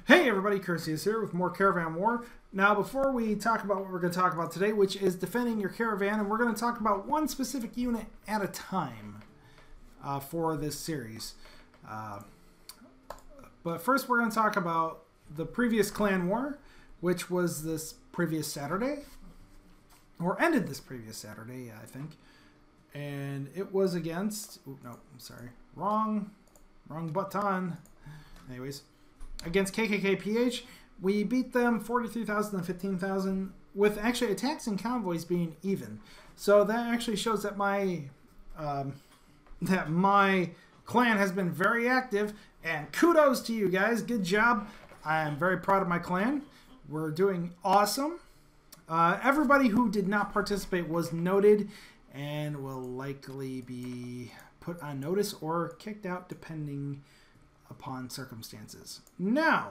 Hey everybody, Kirsty is here with more Caravan War. Now before we talk about what we're going to talk about today, which is defending your caravan, and we're going to talk about one specific unit at a time for this series. But first we're going to talk about the previous clan war, which was this previous Saturday, or ended this previous Saturday, I think. And it was against, no, I'm sorry, wrong button. Anyways, against KKKPH, we beat them 43,000 and 15,000 with actually attacks and convoys being even. So that actually shows that my clan has been very active, and kudos to you guys. Good job. I am very proud of my clan. We're doing awesome. Everybody who did not participate was noted and will likely be put on notice or kicked out depending upon circumstances. Now,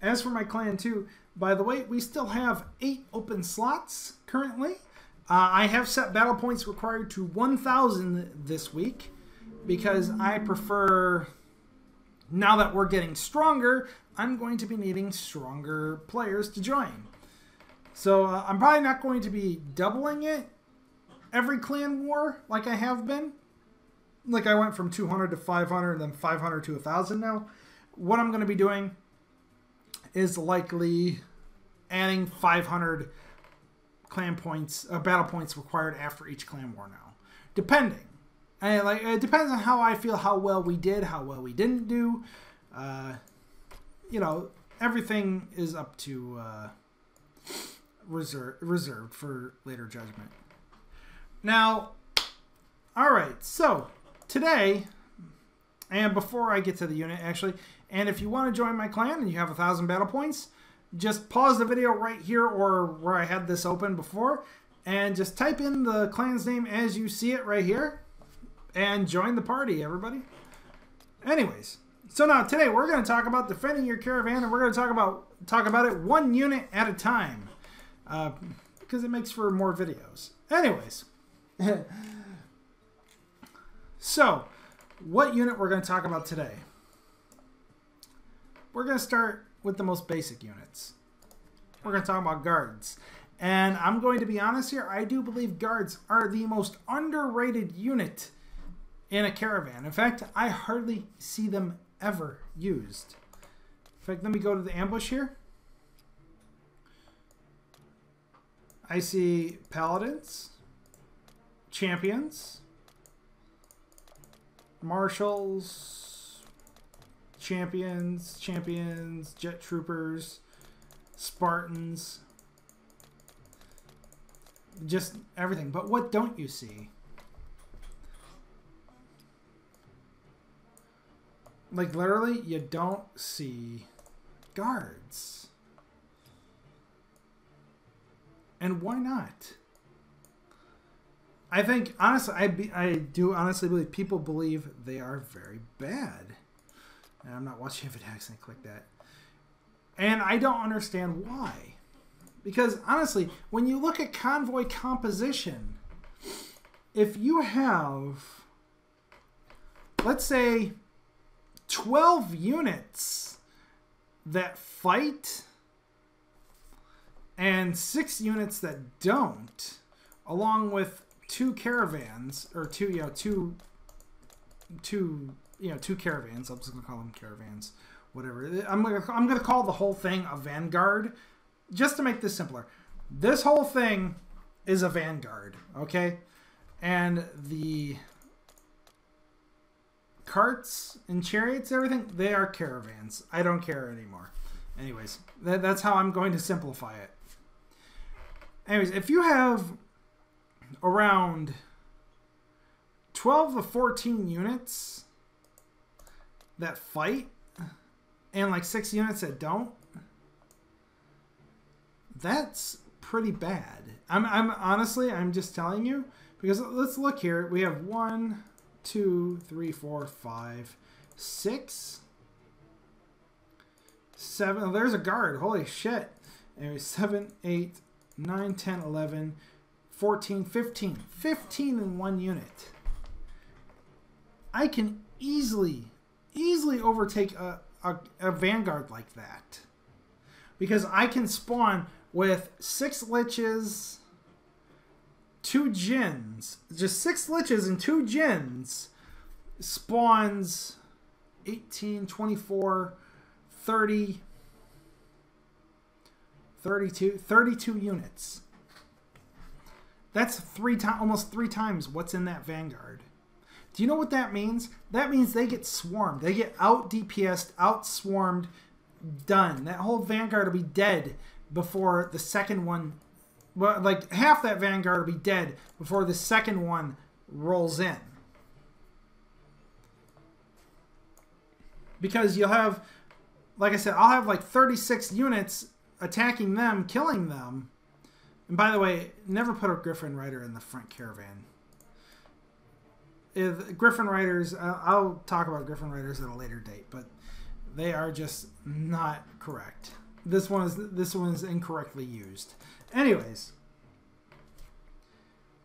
as for my clan too, by the way, we still have 8 open slots currently. I have set battle points required to 1,000 this week because I prefer, now that we're getting stronger, I'm going to be needing stronger players to join. So I'm probably not going to be doubling it every clan war like I have been. Like I went from 200 to 500 and then 500 to 1,000 now. What I'm going to be doing is likely adding 500 clan points, battle points required after each clan war now. Depending. It depends on how I feel, how well we did, how well we didn't do. You know, everything is up to reserved for later judgment. Now, all right, so today, and before I get to the unit actually, and if you want to join my clan and you have 1,000 battle points, just pause the video right here or where I had this open before and just type in the clan's name as you see it right here and join the party, everybody. Anyways, so now today we're going to talk about defending your caravan, and we're going to talk about it one unit at a time because it makes for more videos. Anyways. So, what unit we're going to talk about today? We're going to start with the most basic units. We're going to talk about guards. And I'm going to be honest here, I do believe guards are the most underrated unit in a caravan. In fact, I hardly see them ever used. In fact, let me go to the ambush here. I see paladins, champions, marshals, champions, jet troopers, Spartans, just everything. But what don't you see? Like literally, you don't see guards. And why not? I think, honestly, I do honestly believe people believe they are very bad. And I'm not watching if it accidentally clicked that. And I don't understand why. Because, honestly, when you look at convoy composition, if you have, let's say, 12 units that fight and 6 units that don't, along with 2 caravans, or two caravans. I'm just gonna call them caravans, whatever. I'm gonna call the whole thing a vanguard, just to make this simpler. This whole thing is a vanguard, okay? And the carts and chariots, everything, they are caravans. I don't care anymore. Anyways, that's how I'm going to simplify it. Anyways, if you have around 12 to 14 units that fight and like 6 units that don't, that's pretty bad. I'm honestly, I'm just telling you, because let's look here. We have 1, 2, 3, 4, 5, 6, 7. Oh, there's a guard. Holy shit. Anyway, 7, 8, 9, 10, 11, 14, 15. 15 in one unit. I can easily overtake a a Vanguard like that. Because I can spawn with 6 Liches, 2 Djinns. Just 6 Liches and 2 Djinns spawns 18, 24, 30, 32 units. That's almost 3 times what's in that Vanguard. Do you know what that means? That means they get swarmed. They get out DPS'd, out swarmed, done. That whole Vanguard will be dead before the second one. Well, like half that Vanguard will be dead before the second one rolls in. Because you'll have, like I said, I'll have like 36 units attacking them, killing them. And by the way, never put a Griffin Rider in the front Caravan. Griffin Riders, I'll talk about Griffin Riders at a later date, but they are just not correct. This one is incorrectly used. Anyways,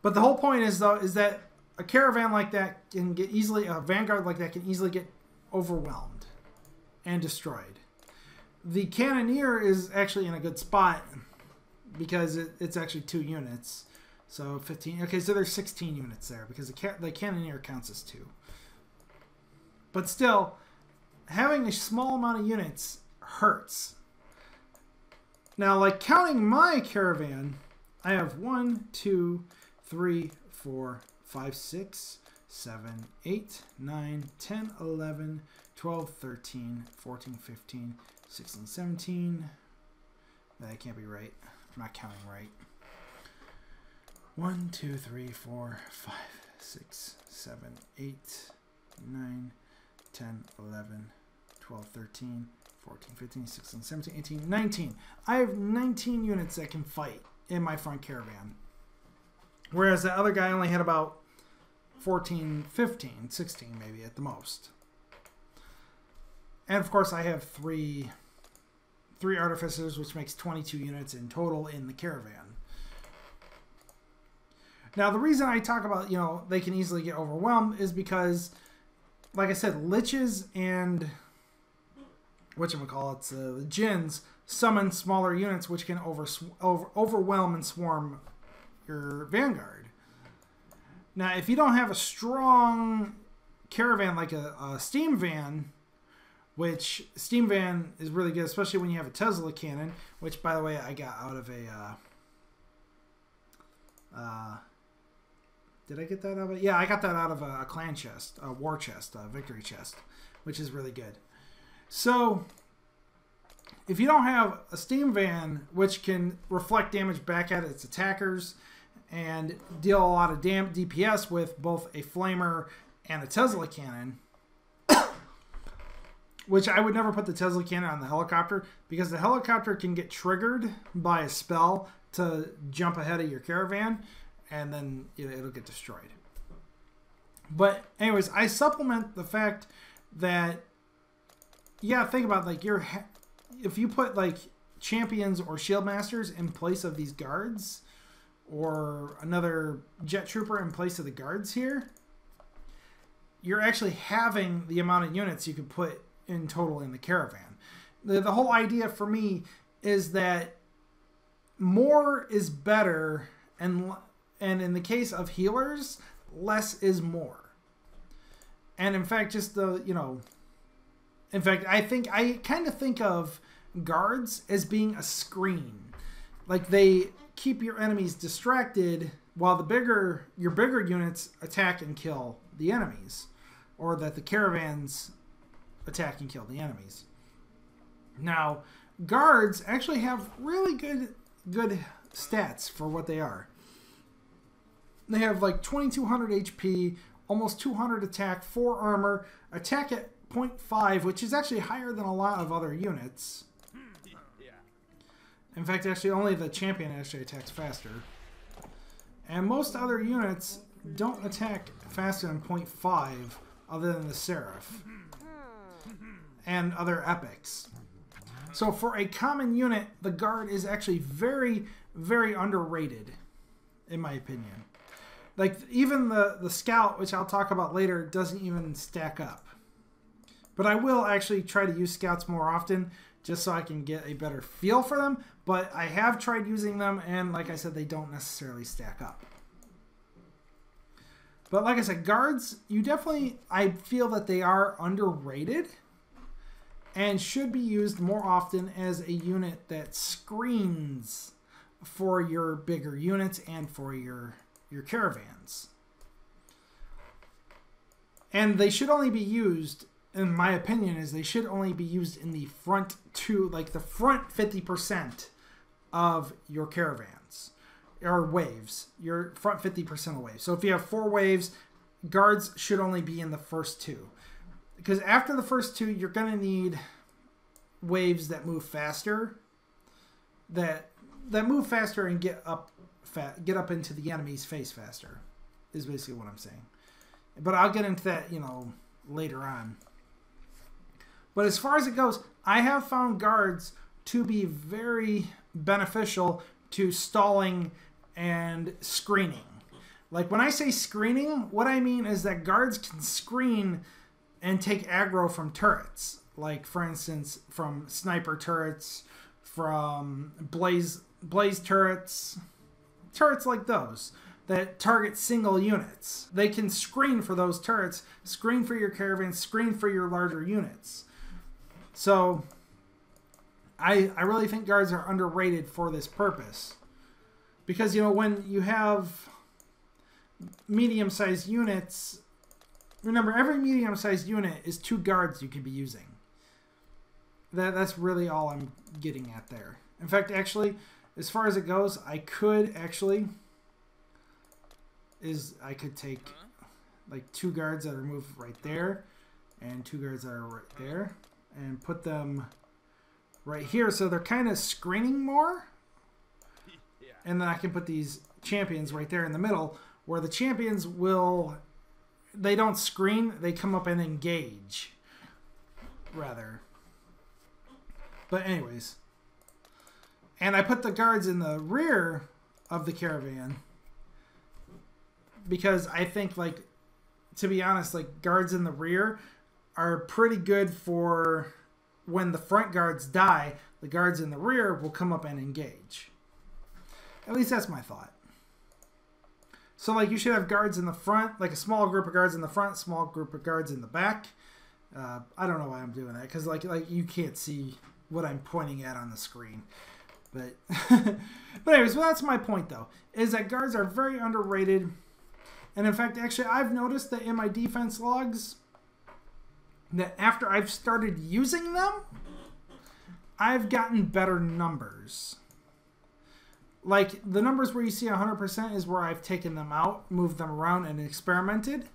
but the whole point is though is that a Caravan like that can get easily, a Vanguard like that can easily get overwhelmed and destroyed. The Cannoneer is actually in a good spot because it's actually 2 units. So 15. Okay, so there's 16 units there because the Cannoneer counts as 2. But still, having a small amount of units hurts. Now, like counting my Caravan, I have 1, 2, 3, 4, 5, 6, 7, 8, 9, 10, 11, 12, 13, 14, 15, 16, 17. That can't be right. I'm not counting right. 1, 2, 3, 4, 5, 6, 7, 8, 9, 10, 11, 12, 13, 14, 15, 16, 17, 18, 19. I have 19 units that can fight in my front Caravan. Whereas the other guy only had about 14, 15, 16 maybe at the most. And of course I have three Artificers, which makes 22 units in total in the Caravan. Now, the reason I talk about, they can easily get overwhelmed is because, like I said, Liches and, the Djinns summon smaller units which can overwhelm and swarm your Vanguard. Now, if you don't have a strong Caravan like a Steam Van, which Steam Van is really good, especially when you have a Tesla cannon, which, by the way, I got out of a... did I get that out of it? Yeah, I got that out of a clan chest, a war chest, a victory chest, which is really good. So, if you don't have a Steam Van, which can reflect damage back at its attackers and deal a lot of DPS with both a Flamer and a Tesla cannon, which I would never put the Tesla cannon on the helicopter because the helicopter can get triggered by a spell to jump ahead of your Caravan, and then it'll get destroyed. But anyways, I supplement the fact that, yeah, think about like if you put like champions or shield masters in place of these guards, or another jet trooper in place of the guards here, you're actually having the amount of units you could put in total in the Caravan. The whole idea for me is that more is better, and in the case of healers, less is more. And in fact, just in fact, I kind of think of guards as being a screen. Like they keep your enemies distracted while your bigger units attack and kill the enemies, or that the Caravans attack and kill the enemies. Now, guards actually have really good stats for what they are. They have like 2200 HP, almost 200 attack, 4 armor, attack at 0.5, which is actually higher than a lot of other units. In fact, actually only the champion actually attacks faster. And most other units don't attack faster than 0.5 other than the Seraph and other epics. So for a common unit, the guard is actually very, very underrated, in my opinion. Like, even the scout, which I'll talk about later, doesn't even stack up. But I will actually try to use scouts more often just so I can get a better feel for them. But I have tried using them, and like I said, they don't necessarily stack up. But like I said, guards, I feel that they are underrated and should be used more often as a unit that screens for your bigger units and for your caravans. And they should only be used, in my opinion, they should only be used in the front the front 50% of your caravans. Or waves. Your front 50% of waves. So if you have 4 waves, guards should only be in the first 2. Because after the first 2, you're going to need waves that move faster. That move faster and get up into the enemy's face faster. Is basically what I'm saying. But I'll get into that, later on. But as far as it goes, I have found guards to be very beneficial to stalling and screening. Like when I say screening, what I mean is that guards can screen and take aggro from turrets. Like for instance, from sniper turrets, from blaze turrets like those that target single units. They can screen for those turrets, screen for your caravans, screen for your larger units. So I really think guards are underrated for this purpose. Because, when you have medium-sized units, remember, every medium-sized unit is 2 guards you could be using. That's really all I'm getting at there. In fact, actually, as far as it goes, I could take like 2 guards that are moved right there and 2 guards that are right there and put them right here. So they're kind of screening more. And then I can put these champions right there in the middle where the champions they don't screen, they come up and engage, rather. But anyways. And I put the guards in the rear of the caravan because I think, to be honest, guards in the rear are pretty good for when the front guards die, the guards in the rear will come up and engage. At least that's my thought. So, you should have guards in the front, a small group of guards in the front, small group of guards in the back. I don't know why I'm doing that, because, you can't see what I'm pointing at on the screen. But, but anyways, that's my point, though, is that guards are very underrated. And, in fact, actually, I've noticed that in my defense logs, that after I've started using them, I've gotten better numbers. The numbers where you see 100% is where I've taken them out, moved them around, and experimented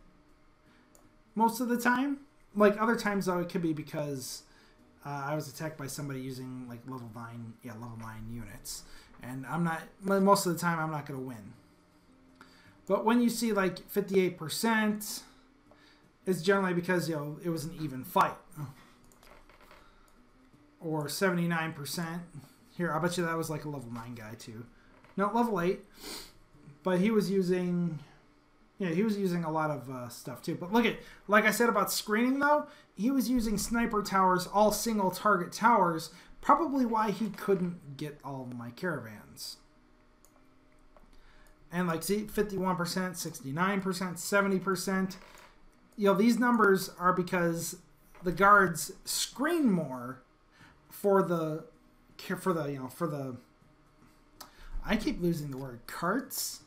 most of the time. Other times, though, it could be because I was attacked by somebody using, level 9 units. And most of the time, I'm not going to win. But when you see, 58%, it's generally because, it was an even fight. Or 79%. Here, I'll bet you that was, a level 9 guy, too. No, level 8. But he was using... Yeah, he was using a lot of stuff, too. But look at... Like I said about screening, though, he was using sniper towers, all single target towers. Probably why he couldn't get all of my caravans. And, see, 51%, 69%, 70%. These numbers are because the guards screen more for the I keep losing the word carts,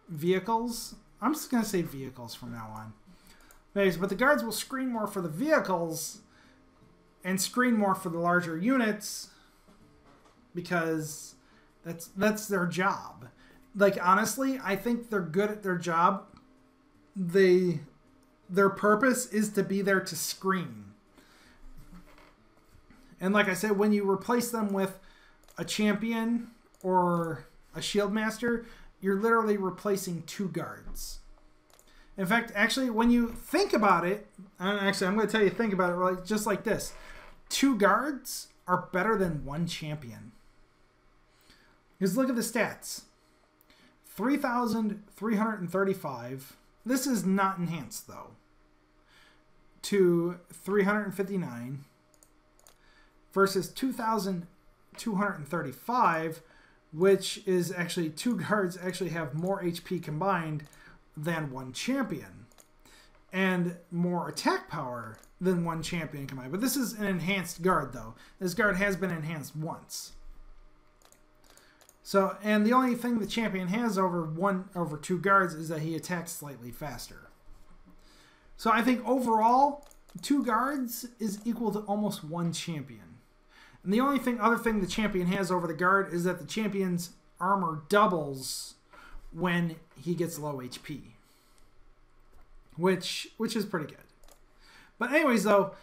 vehicles. I'm just gonna say vehicles from now on. Anyways, but the guards will screen more for the vehicles and screen more for the larger units because that's their job. Honestly, I think they're good at their job. Their purpose is to be there to screen. And like I said, when you replace them with a champion or a shield master, you're literally replacing 2 guards. In fact, actually, when you think about it, I'm going to tell you, think about it just like this. 2 guards are better than 1 champion. Because look at the stats. 3,335. This is not enhanced, though. to 359 versus 2,235, which is actually 2 guards actually have more HP combined than 1 champion, and more attack power than 1 champion combined. But this is an enhanced guard, though. This guard has been enhanced once. So, and the only thing the champion has over 2 guards is that he attacks slightly faster. So I think overall, 2 guards is equal to almost 1 champion. And the only other thing the champion has over the guard is that the champion's armor doubles when he gets low HP, which is pretty good. But anyways, though,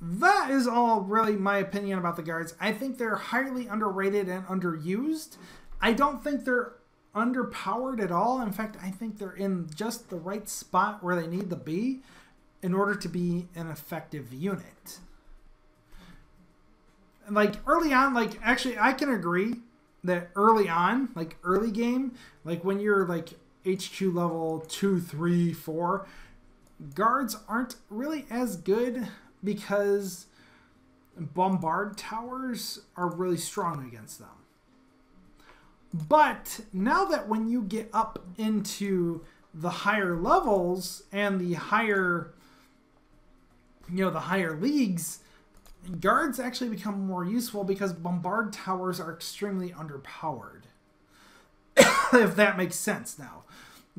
that is all really my opinion about the guards. I think they're highly underrated and underused. I don't think they're underpowered at all. In fact, I think they're in just the right spot where they need to be in order to be an effective unit. Like early on, like actually I can agree that early on, like early game, like when you're like HQ level 2, 3, 4, guards aren't really as good because bombard towers are really strong against them. But now that when you get up into the higher levels and the higher, the higher leagues, guards actually become more useful because bombard towers are extremely underpowered. If that makes sense now.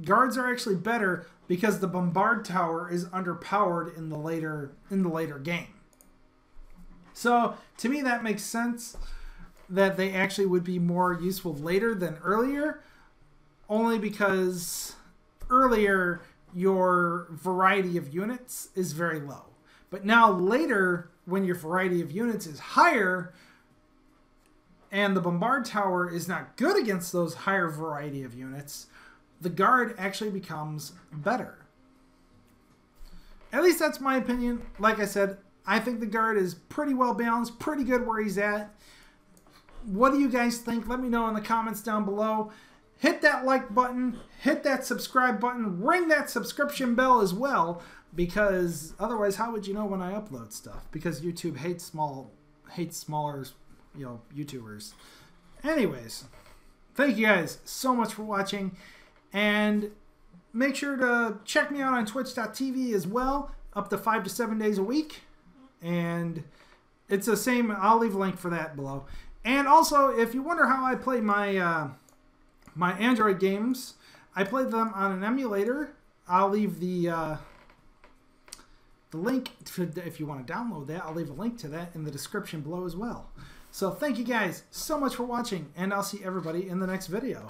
Guards are actually better because the bombard tower is underpowered in the later game. So to me that makes sense that they actually would be more useful later than earlier, only because earlier your variety of units is very low. But now later, when your variety of units is higher and the bombard tower is not good against those higher variety of units, the guard actually becomes better. At least that's my opinion. Like I said, I think the guard is pretty well balanced, pretty good where he's at. What do you guys think? Let me know in the comments down below. Hit that like button, hit that subscribe button, ring that subscription bell as well, because otherwise how would you know when I upload stuff? Because YouTube hates smaller, YouTubers. Anyways, thank you guys so much for watching, and make sure to check me out on twitch.tv as well, up to 5 to 7 days a week. And it's the same, I'll leave a link for that below. And also, if you wonder how I play my my Android games, I play them on an emulator. I'll leave the link to, if you want to download that, I'll leave a link to that in the description below as well. So thank you guys so much for watching, and I'll see everybody in the next video.